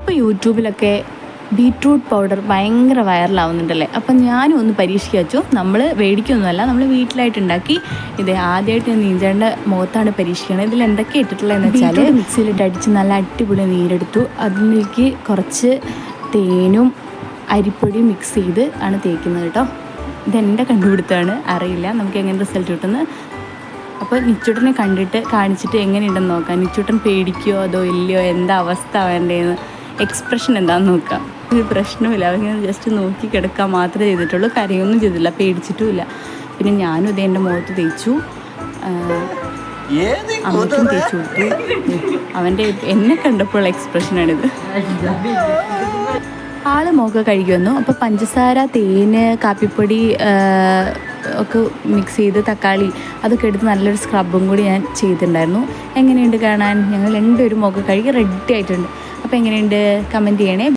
ഇപ്പോൾ യൂട്യൂബിലൊക്കെ beetroot powder ഭയങ്കര വൈറലാവുന്നുണ്ടല്ലേ. അപ്പം ഞാനും ഒന്ന് പരീക്ഷിക്കുക വെച്ചു. നമ്മൾ മേടിക്കൊന്നുമല്ല, നമ്മൾ വീട്ടിലായിട്ട് ഉണ്ടാക്കി. ഇത് ആദ്യമായിട്ട് ഞാൻ നീന്തേണ്ട മുഖത്താണ് പരീക്ഷിക്കുന്നത്. ഇതിൽ എന്തൊക്കെ ഇട്ടിട്ടുള്ളതെന്ന് വെച്ചാൽ മിക്സിയിലിട്ട് അടിച്ച് നല്ല അടിപൊളി നീരെടുത്തു. അതിലേക്ക് കുറച്ച് തേനും അരിപ്പൊടിയും മിക്സ് ചെയ്ത് ആണ് തേക്കുന്നത് കേട്ടോ. ഇതെൻ്റെ കണ്ടുപിടുത്തമാണ്, അറിയില്ല നമുക്ക് എങ്ങനെ റിസൾട്ട് കിട്ടുന്നത്. അപ്പോൾ നിച്ചൂട്ടനെ കണ്ടിട്ട് കാണിച്ചിട്ട് എങ്ങനെയുണ്ടെന്ന് നോക്കാം. നിച്ചൂട്ടൻ പേടിക്കുകയോ അതോ ഇല്ലയോ, എന്താ അവസ്ഥ വേണ്ടതെന്ന്, എക്സ്പ്രഷൻ എന്താണെന്ന് നോക്കാം. ഒരു പ്രശ്നമില്ല, അവങ്ങനെ ജസ്റ്റ് നോക്കി കിടക്കാൻ മാത്രമേ ചെയ്തിട്ടുള്ളൂ, കരയൊന്നും ചെയ്തില്ല, പേടിച്ചിട്ടുമില്ല. പിന്നെ ഞാനും ഇതേ എൻ്റെ മുഖത്ത് തേച്ചു, അമ്മയ്ക്കും തേച്ചു കൊടുത്തു. അവൻ്റെ എന്നെ കണ്ടപ്പോൾ എക്സ്പ്രഷനാണിത്. ആള് മുഖം കഴുകി വന്നു. അപ്പോൾ പഞ്ചസാര, തേന്, കാപ്പിപ്പൊടി ഒക്കെ മിക്സ് ചെയ്ത് തക്കാളി അതൊക്കെ എടുത്ത് നല്ലൊരു സ്ക്രബും കൂടി ഞാൻ ചെയ്തിട്ടുണ്ടായിരുന്നു. എങ്ങനെയുണ്ട് കാണാൻ? ഞങ്ങൾ രണ്ടുപേരും മുഖം കഴുകി റെഡി ആയിട്ടുണ്ട്. അപ്പോൾ എങ്ങനെയുണ്ട് കമൻറ്റ് ചെയ്യണേ.